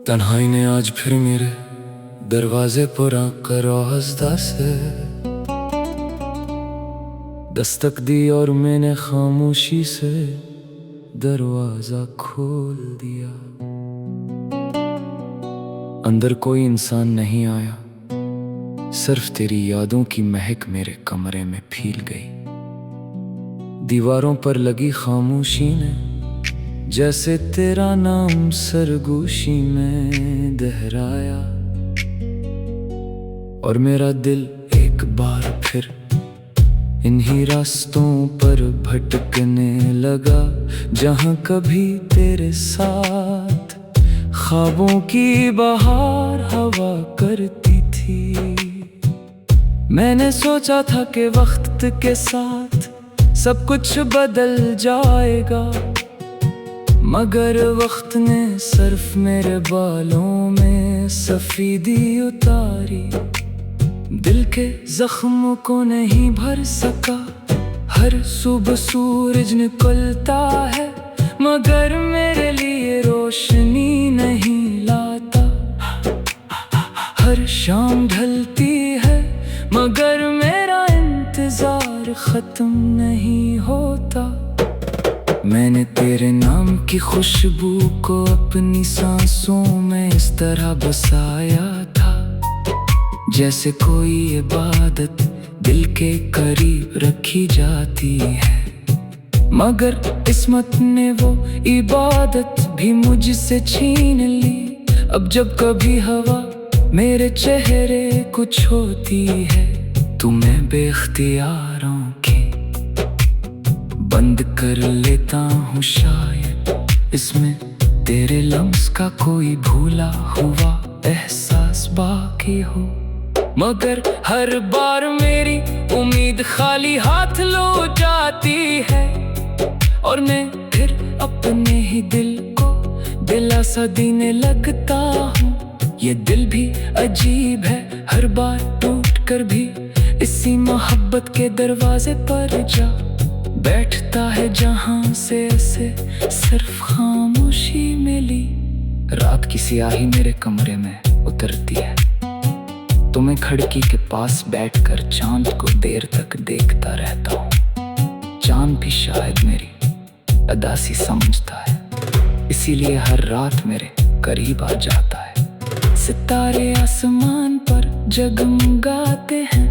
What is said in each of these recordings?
तन्हाई ने आज फिर मेरे दरवाजे पर आकर आहिस्ता से दस्तक दी और मैंने खामोशी से दरवाजा खोल दिया। अंदर कोई इंसान नहीं आया, सिर्फ तेरी यादों की महक मेरे कमरे में फैल गई। दीवारों पर लगी खामोशी ने जैसे तेरा नाम सरगोशी में दोहराया, और मेरा दिल एक बार फिर इन्हीं रास्तों पर भटकने लगा जहां कभी तेरे साथ ख्वाबों की बहार हवा करती थी। मैंने सोचा था कि वक्त के साथ सब कुछ बदल जाएगा, मगर वक्त ने सिर्फ मेरे बालों में सफेदी उतारी। दिल के जख्मों को नहीं भर सका, हर सुबह सूरज निकलता है मगर मेरे लिए रोशनी नहीं लाता। हर शाम ढलती है मगर मेरा इंतजार खत्म नहीं होता। मैंने तेरे नाम की खुशबू को अपनी सांसों में इस तरह बसाया था जैसे कोई इबादत दिल के करीब रखी जाती है, मगर किस्मत ने वो इबादत भी मुझसे छीन ली। अब जब कभी हवा मेरे चेहरे को छूती है तो मैं बेख्तियार आंखें बंद कर लेता हूँ। शायद इसमें तेरे लम्स का कोई भूला हुआ एहसास बाकी हो, मगर हर बार मेरी उम्मीद खाली हाथ लो जाती है और मैं फिर अपने ही दिल को दिलासा देने लगता हूँ। ये दिल भी अजीब है, हर बार टूट कर भी इसी मोहब्बत के दरवाजे पर जा बैठता है जहां से ऐसे सिर्फ खामोशी मिली। रात की सियाही मेरे कमरे में उतरती है तो मैं खिड़की के पास बैठकर चांद को देर तक देखता रहता हूँ। चांद भी शायद मेरी अदासी समझता है, इसीलिए हर रात मेरे करीब आ जाता है। सितारे आसमान पर जगमगाते हैं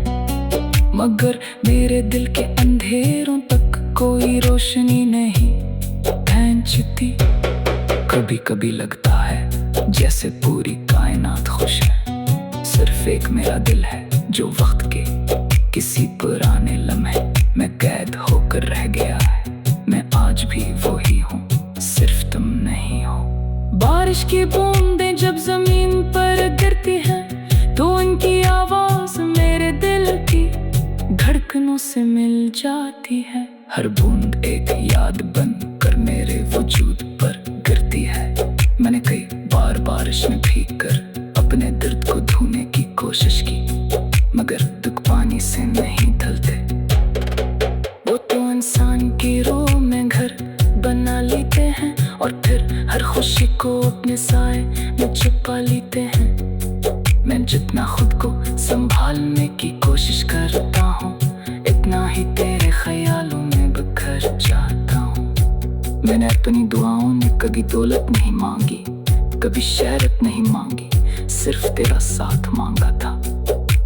मगर मेरे दिल के अंधेरों तक कोई रोशनी नहीं पहुंचती। कभी कभी लगता है जैसे पूरी कायनात खुश है, सिर्फ एक मेरा दिल है जो वक्त के किसी पुराने लम्हे में कैद होकर रह गया है। मैं आज भी वही हूँ, सिर्फ तुम नहीं हो। बारिश की बूंदें जब जमीन पर गिरती हैं तो उनकी आवाज मेरे दिल की धड़कनों से मिल जाती है। हर बूंद एक याद बन कर मेरे वजूद पर गिरती है। मैंने कई बार बारिश में भीग कर अपने दर्द को धोने की कोशिश की, मगर दुख पानी से नहीं ढलते। वो तो इंसान की रूह में घर बना लेते हैं और फिर हर खुशी को अपने साए में छुपा लेते हैं। मैं जितना खुद को संभालने की कोशिश करता हूँ इतना ही तेरे ख्यालों में बिखर जाता हूँ। मैंने अपनी दुआओं में कभी दौलत नहीं मांगी, कभी शहरत नहीं मांगी, सिर्फ तेरा साथ मांगा था,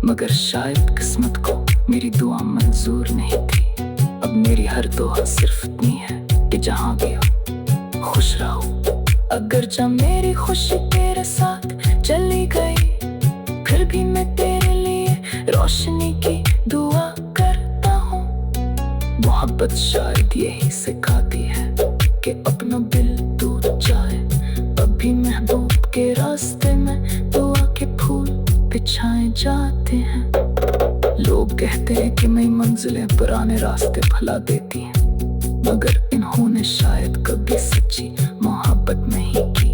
मगर शायद किस्मत को मेरी दुआ मंजूर नहीं थी। अब मेरी हर दुआ सिर्फ इतनी है कि जहाँ भी हो खुश रहो। अगर जब मेरी खुशी तेरे साथ चली गई फिर भी मैं तेरे लिए रोशनी की दुआ करता हूँ। मोहब्बत शायद यही सिखाती है कि अपना दिल टूट जाए तब भी महबूब के रास्ते में दुआ के फूल बिछाए जाते हैं। लोग कहते हैं कि नई मंजिलें पुराने रास्ते भुला देती हैं, मगर इन्होंने शायद कभी सच्ची मोहब्बत नहीं की।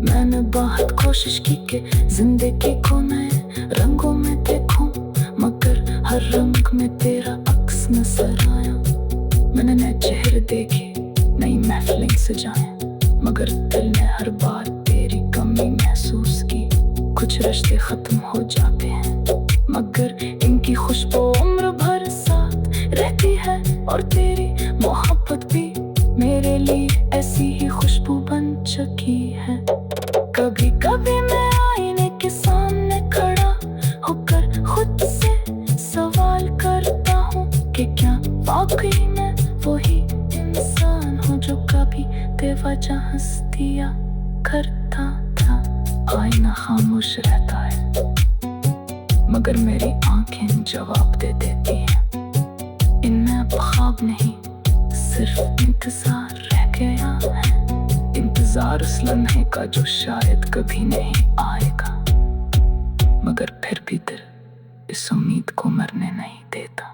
मैंने बहुत कोशिश की कि जिंदगी को नए रंगों में देखूं, मगर हर रंग में तेरा अक्स नजर आया। मैंने नए चेहरे देखे, नई महफिलें सजाए, मगर दिल ने हर बार तेरी कमी कमी महसूस की। कुछ रिश्ते खत्म हो जाते हैं मगर इनकी खुशबू उम्र भर साथ रहती है। और तेरी मोहब्बत भी मेरे लिए ऐसी ही खुशबू बन चुकी है। कभी कभी मैं आईने के सामने खड़ा होकर खुद से सवाल करता हूँ कि क्या वाकई मैं वही इंसान हूँ जो कभी बेवजह हंसियाँ करता था। आईना खामोश रहता है मगर मेरी आंखें जवाब दे देती हैं। इनमें अब ख्वाब नहीं सिर्फ इंतजार रह गया है। इंतजार उस लम्हे का जो शायद कभी नहीं आएगा, मगर फिर भी दिल इस उम्मीद को मरने नहीं देता।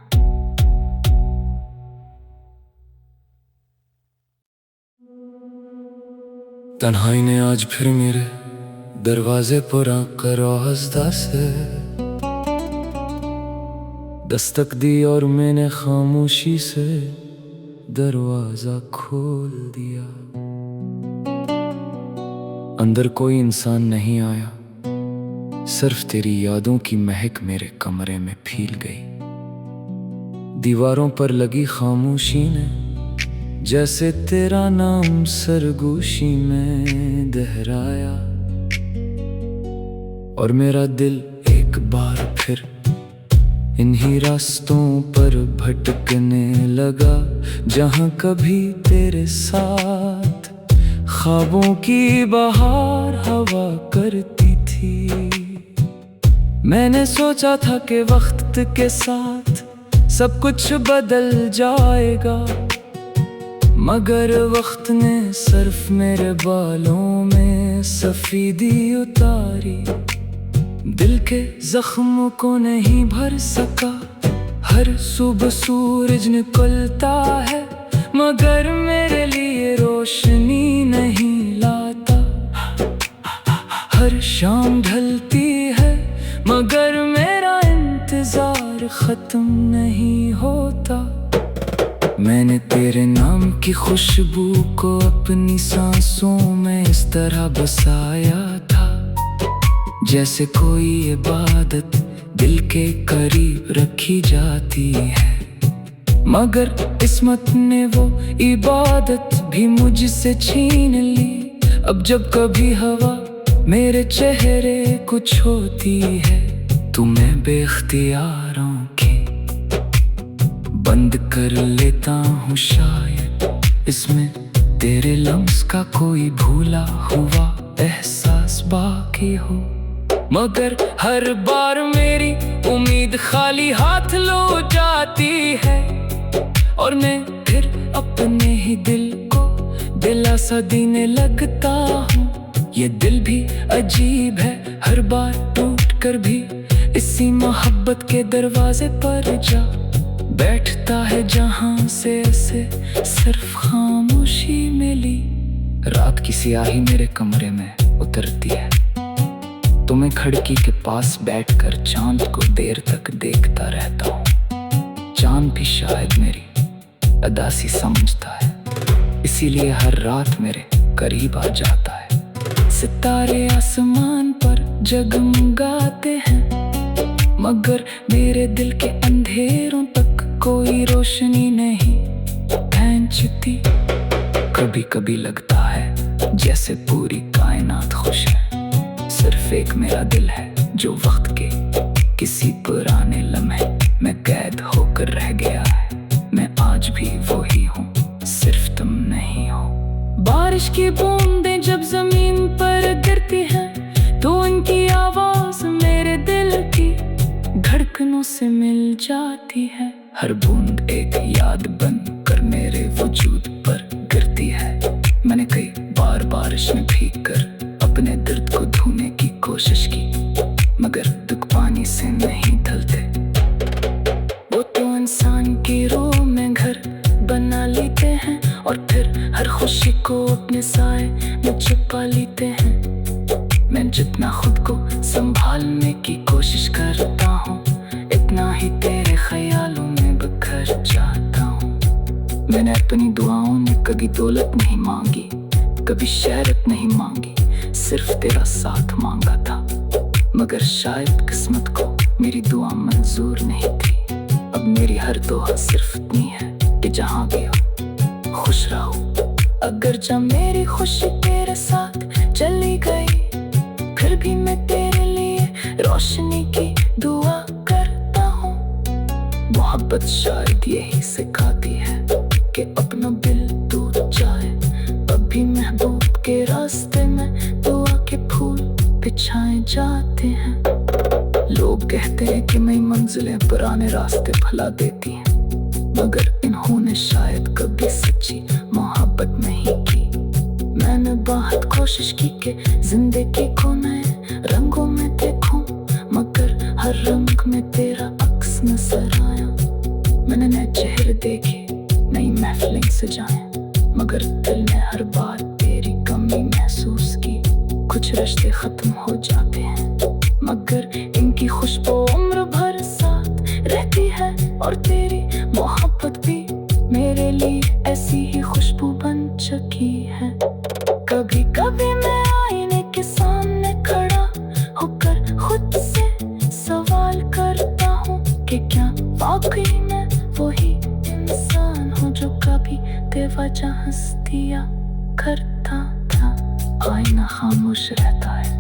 तन्हाई ने आज फिर मेरे दरवाजे पर आकर आवाज़ से दस्तक दी और मैंने खामोशी से दरवाजा खोल दिया। अंदर कोई इंसान नहीं आया, सिर्फ तेरी यादों की महक मेरे कमरे में फैल गई। दीवारों पर लगी खामोशी ने जैसे तेरा नाम सरगोशी में दोहराया। और मेरा दिल एक बार फिर इन्हीं रास्तों पर भटकने लगा जहां कभी तेरे साथ ख्वाबों की बहार हवा करती थी। मैंने सोचा था कि वक्त के साथ सब कुछ बदल जाएगा, मगर वक्त ने सिर्फ मेरे बालों में सफेदी उतारी। दिल के जख्मों को नहीं भर सका। हर सुबह सूरज निकलता है मगर मेरे लिए रोशनी नहीं लाता। हर शाम ढलती है मगर मेरा इंतजार खत्म नहीं होता। मैंने तेरे नाम की खुशबू को अपनी सांसों में इस तरह बसाया था जैसे कोई इबादत दिल के करीब रखी जाती है। मगर किस्मत ने वो इबादत भी मुझसे छीन ली। अब जब कभी हवा मेरे चेहरे को छूती है तो मैं बेख्तियार आंखें बंद कर लेता हूँ। शायद इसमें तेरे लम्स का कोई भूला हुआ एहसास बाकी हो, मगर हर बार मेरी उम्मीद खाली हाथ लो जाती है। और मैं फिर अपने ही दिल को दिलासा देने लगता हूँ। ये दिल भी अजीब है, हर बार टूट कर भी इसी मोहब्बत के दरवाजे पर जा बैठता है जहाँ से ऐसे सिर्फ खामोशी मिली। रात की स्याही मेरे कमरे में उतरती है तो मैं खिड़की के पास बैठकर चांद को देर तक देखता रहता हूँ। चांद भी शायद मेरी अदासी समझता है, इसीलिए हर रात मेरे करीब आ जाता है। सितारे आसमान पर जगमगाते हैं मगर मेरे दिल के अंधेरों तक कोई रोशनी नहीं पहुंचती। कभी कभी लगता है जैसे पूरी कायनात खुश है, सिर्फ एक मेरा दिल है जो वक्त के किसी पुराने लम्हे में कैद होकर रह गया है। मैं आज भी वही हूँ, सिर्फ तुम नहीं हो। बारिश की बूंदें जब जमीन पर गिरती हैं तो उनकी आवाज मेरे दिल की धड़कनों से मिल जाती है। हर बूंद एक याद बन कर मेरे वजूद पर गिरती है। मैंने कई बार बारिश में भीग कर अपने दर्द को धोने की कोशिश की, मगर दुख पानी से नहीं ढलते। वो तो इंसान की रूह में घर बना लेते हैं और फिर हर खुशी को अपने साए में छुपा लेते हैं। मैं जितना खुद को संभालने की कोशिश करता हूँ इतना ही तेरे ख्यालों में बिखर जाता हूँ। मैंने अपनी दुआओं में कभी दौलत नहीं मांगी, कभी शहरत नहीं मांगी, सिर्फ तेरा साथ मांगा था। मगर शायद किस्मत को मेरी दुआ मंजूर नहीं थी। अब मेरी हर दुआ सिर्फ इतनी है कि जहाँ भी हो खुश रहो। अगर जब मेरी खुशी तेरे साथ चली गई, फिर भी मैं तेरे लिए रोशनी की दुआ करता हूँ। मोहब्बत शायद यही सिखाती है कि अपना दिल टूट जाए, अब भी महबूब के रास्ते में दुआ के फूल बिछाए जाते हैं। लोग कहते हैं कि नई मंजिलें पुराने रास्ते भुला देती हैं, मगर इन्होंने शायद कभी सच्ची मोहब्बत नहीं की। मैंने बहुत कोशिश की कि जिंदगी को नए रंगों में देखूं, मगर हर रंग में तेरा अक्स नजर आया। मैंने नए चेहरे देखे, नई महफिलें सजाए, मगर दिल ने हर बार तेरी कमी महसूस की। कुछ रिश्ते खत्म हो जाते हैं, मगर इनकी खुशबू उम्र भर साथ रहती है। और तेरी मोहब्बत भी मेरे लिए ऐसी ही खुशबू बन चुकी है। कभी कभी मैं आईने के सामने खड़ा होकर खुद से सवाल करता हूँ कि क्या वाकई मैं वही इंसान हूँ जो कभी बेवजह हंस दिया करता था। आईना खामोश रहता है,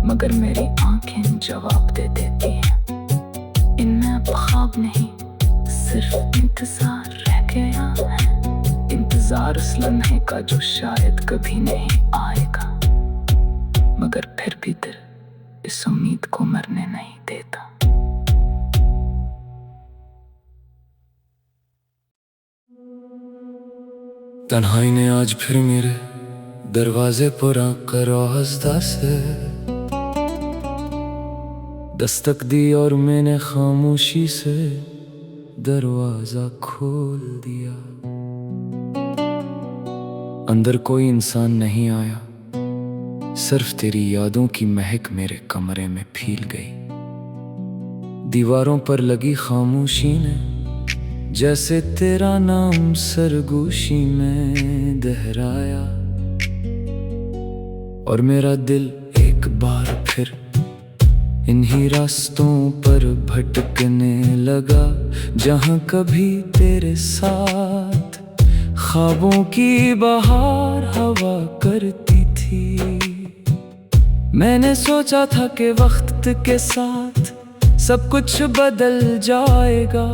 मगर मेरी आंखें जवाब दे देती हैं। इनमें अब ख्वाब नहीं, सिर्फ इंतजार रह गया है। इंतजार उस लम्हे का जो शायद कभी नहीं आएगा, मगर फिर भी दिल इस उम्मीद को मरने नहीं देता। तन्हाई ने आज फिर मेरे दरवाजे पर आकर आवाज़ से दस्तक दी और मैंने खामोशी से दरवाजा खोल दिया। अंदर कोई इंसान नहीं आया, सिर्फ तेरी यादों की महक मेरे कमरे में फैल गई। दीवारों पर लगी खामोशी ने जैसे तेरा नाम सरगोशी में दोहराया, और मेरा दिल एक बार फिर इन्हीं रास्तों पर भटकने लगा, जहां कभी तेरे साथ ख्वाबों की बहार हवा करती थी। मैंने सोचा था कि वक्त के साथ सब कुछ बदल जाएगा,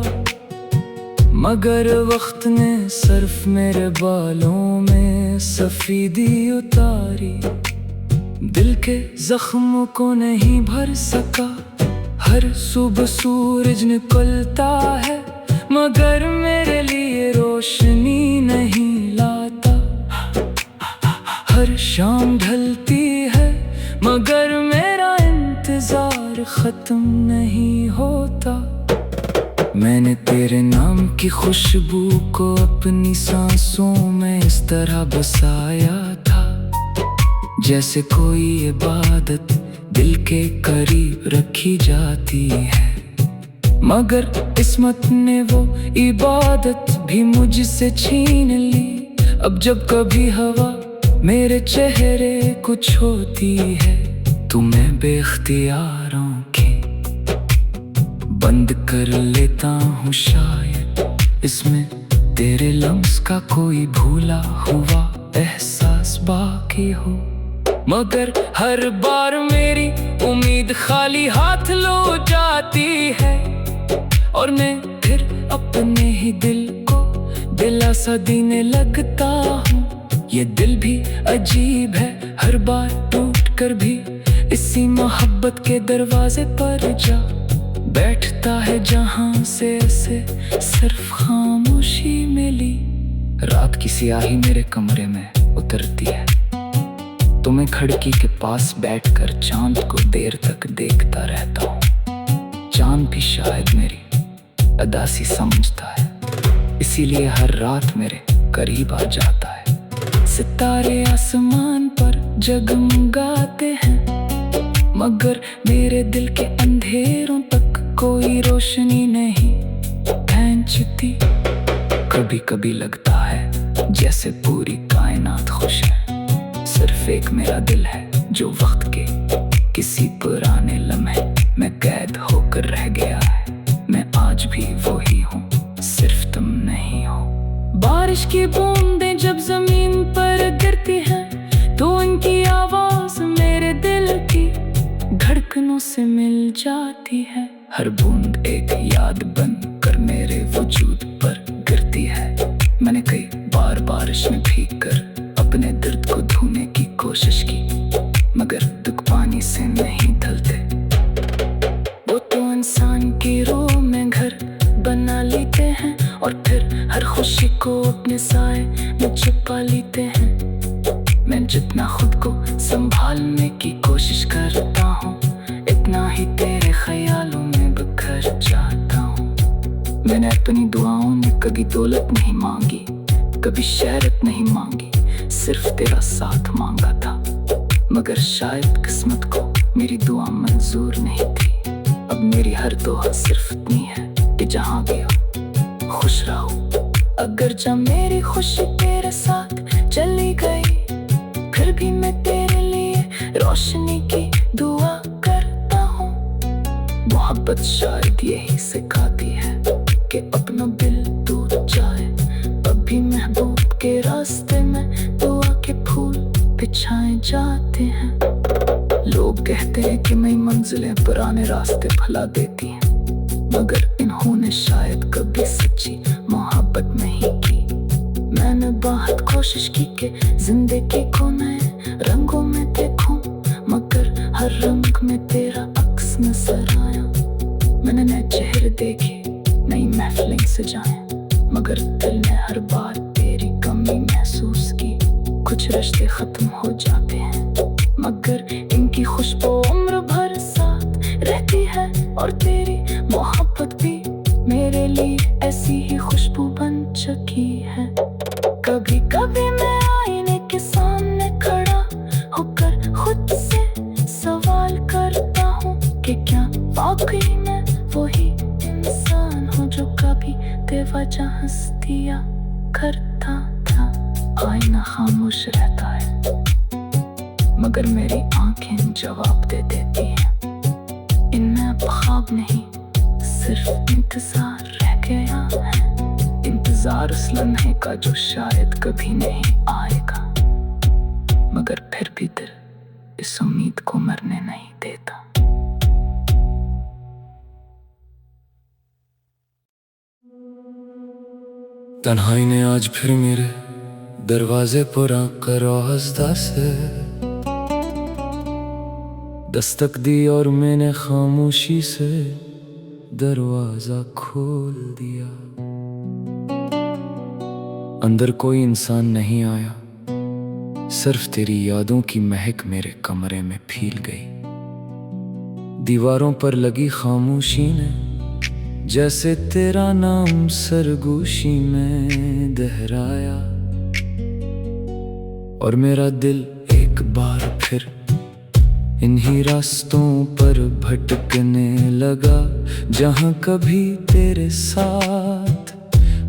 मगर वक्त ने सिर्फ मेरे बालों में सफेदी उतारी। दिल के जख्मों को नहीं भर सका, हर सुबह सूरज निकलता है, मगर मेरे लिए रोशनी नहीं लाता। हर शाम ढलती है, मगर मेरा इंतजार खत्म नहीं होता। मैंने तेरे नाम की खुशबू को अपनी सांसों में इस तरह बसाया था, जैसे कोई इबादत दिल के करीब रखी जाती है। मगर किस्मत ने वो इबादत भी मुझसे छीन ली। अब जब कभी हवा मेरे चेहरे को छूती है, तो मैं बेख्तियार आंखें बंद कर लेता हूँ। शायद इसमें तेरे लम्स का कोई भूला हुआ एहसास बाकी हो, मगर हर बार मेरी उम्मीद खाली हाथ लो जाती है। और मैं फिर अपने ही दिल को दिलासा देने लगता हूँ। ये दिल भी अजीब है, हर बार टूट कर भी इसी मोहब्बत के दरवाजे पर जा बैठता है, जहाँ से ऐसे सिर्फ खामोशी मिली। रात की स्याही मेरे कमरे में उतरती है, तो मैं खिड़की के पास बैठकर चांद को देर तक देखता रहता हूँ। चांद भी शायद मेरी अदासी समझता है, इसीलिए हर रात मेरे करीब आ जाता है। सितारे आसमान पर जगमगाते हैं, मगर मेरे दिल के अंधेरों तक कोई रोशनी नहीं पहुंचती। कभी कभी लगता है जैसे पूरी कायनात कायनात खुश है, सिर्फ एक मेरा दिल है जो वक्त के किसी पुराने लम्हे में कैद होकर रह गया है। मैं आज भी वही हूँ, सिर्फ तुम नहीं हो। बारिश की बूंदें जब जमीन पर गिरती हैं तो उनकी आवाज मेरे दिल की धड़कनों से मिल जाती है। हर बूंद एक याद बन कर मेरे वजूद पर गिरती है। मैंने कई बार बारिश में भीग कर अपने दर्द को धोने की कोशिश की, मगर दुख पानी से नहीं ढलते। वो तो इंसान की रूह में घर बना लेते हैं और फिर हर खुशी को अपने साए में छुपा लेते हैं। मैं जितना खुद को संभालने की कोशिश करता हूँ, इतना ही तेरे ख्यालों में बिखर जाता हूँ। मैंने अपनी दुआओं में कभी दौलत नहीं मांगी, कभी शहरत नहीं मांगी, सिर्फ तेरा साथ मांगा था। मगर शायद किस्मत को मेरी दुआ मंजूर नहीं थी। अब मेरी हर दुआ सिर्फ इतनी है कि जहाँ भी हो खुश रहो। अगर जब मेरी खुशी तेरे साथ चली गई, फिर भी मैं तेरे लिए रोशनी की दुआ करता हूँ। मोहब्बत शायद यही सिखाती है कि अपना दिल टूट जाए, अब भी महबूब के रास्ते में दुआ के फूल बिछाए जाते हैं। लोग कहते हैं कि नई मंजिलें पुराने रास्ते भुला देती हैं, मगर इन्होंने शायद कभी सच्ची मोहब्बत नहीं की। मैंने बहुत कोशिश की कि जिंदगी को नए रंगों में देखूं, मगर हर रंग में तेरा अक्स नजर आया। मैंने नए चेहरे देखे, नई महफिलें सजाए, मगर दिल ने हर बार तेरी कमी महसूस की। कुछ रिश्ते खत्म हो जाते हैं, मगर इनकी खुशबू उम्र भर साथ रहती है। और तेरी मोहब्बत भी मेरे लिए ऐसी ही खुशबू बन चुकी है। कभी कभी मैं आईने के सामने खड़ा होकर खुद से सवाल करता हूँ कि क्या वाकई मैं वही इंसान हूँ जो कभी बेवजह हंस दिया करता था। आईना खामोश रहता है, मगर मेरी आंखें जवाब दे देती हैं। इनमें अब ख्वाब नहीं, सिर्फ इंतजार रह गया है। इंतजार उस लम्हे का जो शायद कभी नहीं आएगा, मगर फिर भी दिल इस उम्मीद को मरने नहीं देता। तन्हाई ने आज फिर मेरे दरवाजे पर आकर आवाज़ से दस्तक दी और मैंने खामोशी से दरवाजा खोल दिया। अंदर कोई इंसान नहीं आया, सिर्फ तेरी यादों की महक मेरे कमरे में फैल गई। दीवारों पर लगी खामोशी ने जैसे तेरा नाम सरगोशी में दोहराया, और मेरा दिल एक बार फिर इन्हीं रास्तों पर भटकने लगा जहां कभी तेरे साथ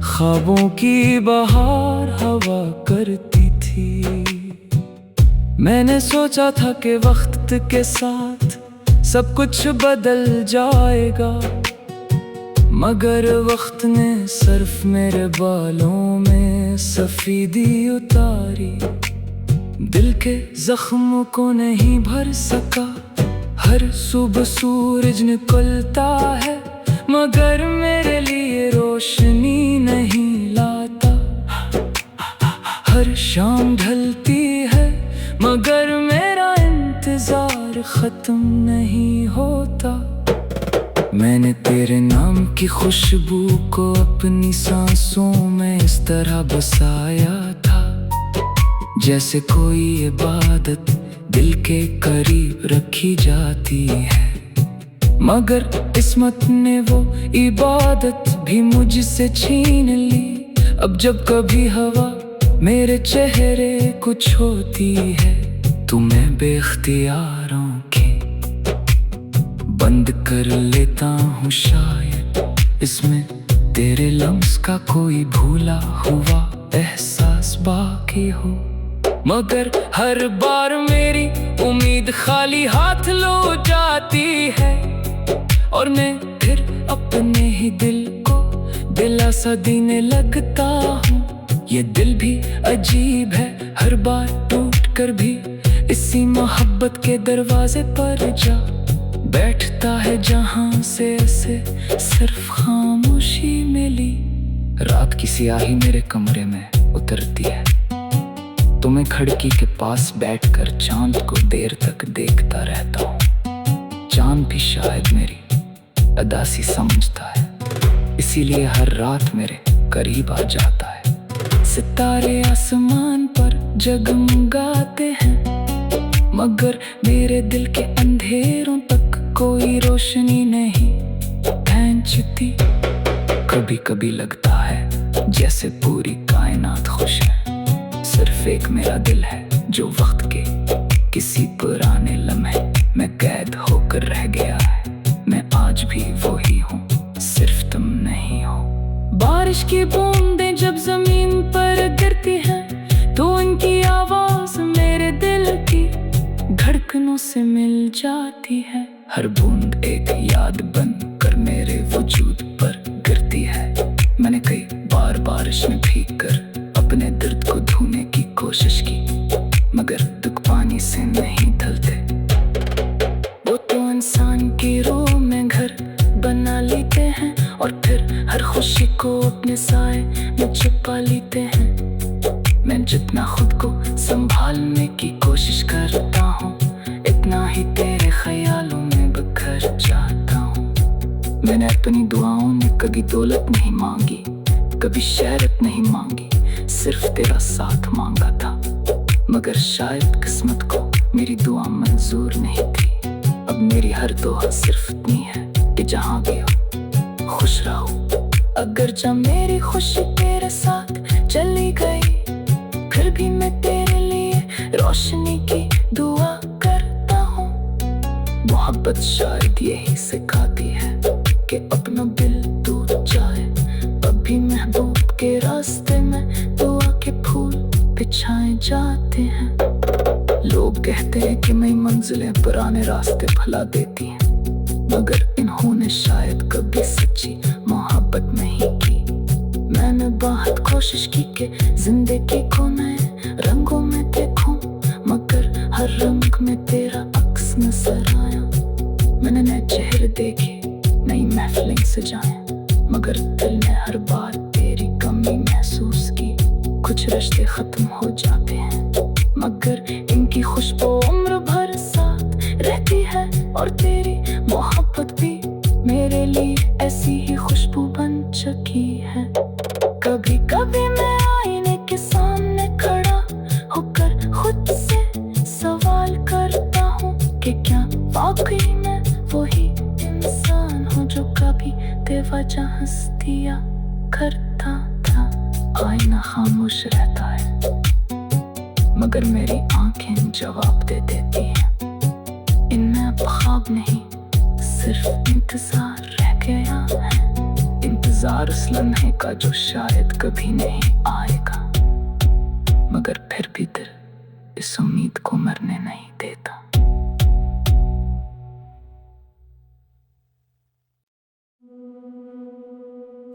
ख्वाबों की बहार हवा करती थी। मैंने सोचा था कि वक्त के साथ सब कुछ बदल जाएगा, मगर वक्त ने सिर्फ मेरे बालों में सफेदी उतारी। दिल के जख्मों को नहीं भर सका, हर सुबह सूरज निकलता है, मगर मेरे लिए रोशनी नहीं लाता। हर शाम ढलती है, मगर मेरा इंतजार खत्म नहीं होता। मैंने तेरे नाम की खुशबू को अपनी सांसों में इस तरह बसाया था, जैसे कोई इबादत दिल के करीब रखी जाती है। मगर किस्मत ने वो इबादत भी मुझसे छीन ली। अब जब कभी हवा मेरे चेहरे को छूती है, तो मैं बेख्तियार आंखें बंद कर लेता हूँ। शायद इसमें तेरे लम्स का कोई भूला हुआ एहसास बाकी हो। मगर हर बार मेरी उम्मीद खाली हाथ लो जाती है, और मैं फिर अपने ही दिल को दिलासा देने लगता हूँ। ये दिल भी अजीब है, हर बार टूट कर भी इसी मोहब्बत के दरवाजे पर जा बैठता है, जहाँ से ऐसे सिर्फ खामोशी मिली। रात की सियाही मेरे कमरे में उतरती है, तो मैं खिड़की के पास बैठकर चांद को देर तक देखता रहता हूँ। चांद भी शायद मेरी अदासी समझता है, इसीलिए हर रात मेरे करीब आ जाता है। सितारे आसमान पर जगमगाते हैं, मगर मेरे दिल के अंधेरों तक कोई रोशनी नहीं पहुंचती। कभी कभी लगता है जैसे पूरी कायनात खुश है, सिर्फ एक मेरा दिल है जो वक्त के किसी पुराने लम्हे में कैद होकर रह गया है। मैं आज भी वही हूँ, सिर्फ तुम नहीं हो। बारिश की बूंदें जब जमीन पर गिरती हैं, तो उनकी आवाज मेरे दिल की धड़कनों से मिल जाती है। हर बूंद एक याद बन कर मेरे वजूद पर गिरती है। मैंने कई बार बारिश में भीग कर अपने दर्द को धोने की कोशिश की, मगर दुख पानी से नहीं ढलते। वो तो इंसान की रूह में घर बना लेते हैं, और फिर हर खुशी को अपने साए में छुपा लेते हैं। मैं जितना खुद को संभालने की कोशिश करता हूँ, इतना ही तेरे ख्यालों में बिखर जाता हूँ। मैंने अपनी दुआओं में कभी दौलत नहीं मांगी, कभी शहरत नहीं मांगी, सिर्फ तेरा साथ मांगा था। मगर शायद किस्मत को मेरी दुआ मंजूर नहीं थी। अब मेरी हर दुआ सिर्फ इतनी है कि जहाँ भी हो खुश रहो। अगर जब मेरी खुशी तेरे साथ चली गई, फिर भी मैं तेरे लिए रोशनी की दुआ करता हूँ। मोहब्बत शायद यही सिखाती है कि अपना दिल टूट जाए, अब भी महबूब के रास्ते में दुआ के फूल बिछाए जाते हैं। लोग कहते हैं कि नई मंजिलें पुराने रास्ते भुला देती हैं, मगर इन्होंने शायद कभी सच्ची मोहब्बत नहीं की। मैंने बहुत कोशिश की कि जिंदगी को नए रंगों में देखूं, मगर हर रंग में तेरा अक्स नजर आया। मैंने नए चेहरे देखे, नई महफिलें सजाए, मगर दिल ने हर बार तेरी कमी महसूस की। कुछ रिश्ते खत्म हो जाते हैं, मगर इनकी खुशबू उम्र भर साथ रहती है, और तेरी मोहब्बत भी मेरे लिए ऐसी ही खुशबू बन चुकी है। कभी कभी मैं आईने के सामने खड़ा होकर खुद से सवाल करता हूँ कि क्या वाकई में वही इंसान हूँ जो कभी बेवजह हंसियाँ करता था। आईना खामोश रहता है, मगर मेरी आंखें जवाब दे देती हैं। इनमें अब ख्वाब नहीं, सिर्फ इंतजार रह गया है। इंतजार उस लम्हे का जो शायद कभी नहीं आएगा, मगर फिर भी दिल इस उम्मीद को मरने नहीं देता।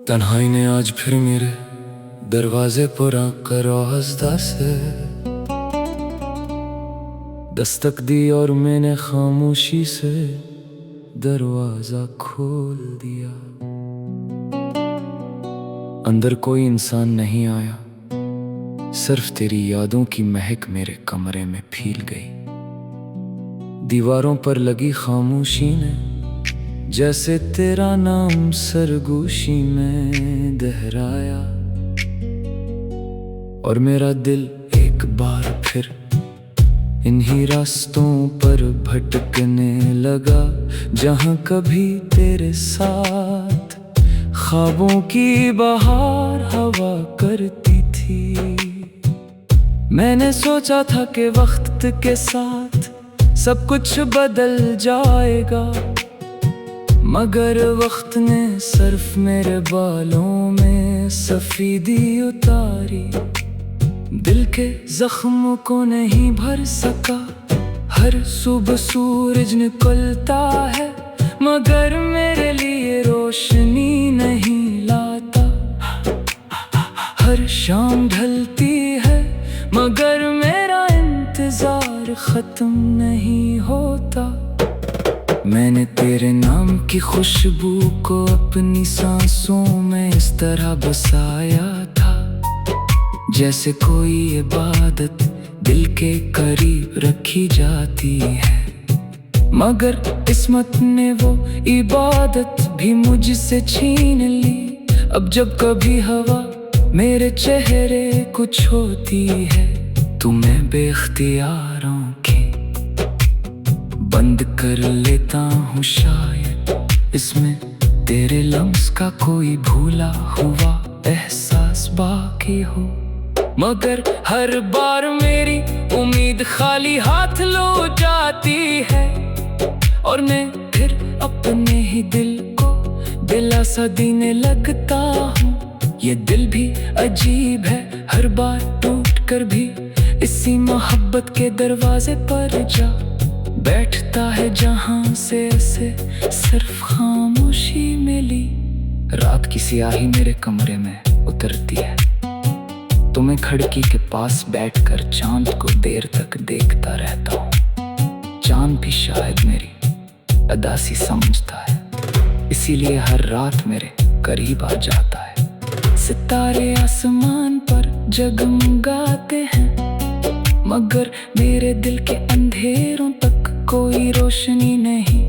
तन्हाई ने आज फिर मेरे दरवाजे पर आकर आवाज़ से दस्तक दी, और मैंने खामोशी से दरवाजा खोल दिया। अंदर कोई इंसान नहीं आया, सिर्फ तेरी यादों की महक मेरे कमरे में फैल गई। दीवारों पर लगी खामोशी ने जैसे तेरा नाम सरगोशी में दोहराया, और मेरा दिल एक बार फिर इन्हीं रास्तों पर भटकने लगा, जहाँ कभी तेरे साथ ख्वाबों की बहार हवा करती थी। मैंने सोचा था कि वक्त के साथ सब कुछ बदल जाएगा, मगर वक्त ने सिर्फ मेरे बालों में सफेदी उतारी। दिल के जख्मों को नहीं भर सका। हर सुबह सूरज निकलता है मगर मेरे लिए रोशनी नहीं लाता। हर शाम ढलती है मगर मेरा इंतजार खत्म नहीं होता। मैंने तेरे नाम की खुशबू को अपनी सांसों में इस तरह बसाया था, जैसे कोई इबादत दिल के करीब रखी जाती है। मगर किस्मत ने वो इबादत भी मुझसे छीन ली। अब जब कभी हवा मेरे चेहरे को छूती है तो मैं बेख्तियार आंखें बंद कर लेता हूँ। शायद इसमें तेरे लम्स का कोई भूला हुआ एहसास बाकी हो। मगर हर बार मेरी उम्मीद खाली हाथ लो जाती है और मैं फिर अपने ही दिल को दिलासा देने लगता हूँ। ये दिल भी अजीब है, हर बार टूट कर भी इसी मोहब्बत के दरवाजे पर जा बैठता है, जहाँ से ऐसे सिर्फ खामोशी मिली। रात की सियाही मेरे कमरे में उतरती है तो मैं खिड़की के पास बैठकर चांद को देर तक देखता रहता हूँ। चांद भी शायद मेरी अदासी समझता है, इसीलिए हर रात मेरे करीब आ जाता है। सितारे आसमान पर जगमगाते हैं मगर मेरे दिल के अंधेरों तक कोई रोशनी नहीं।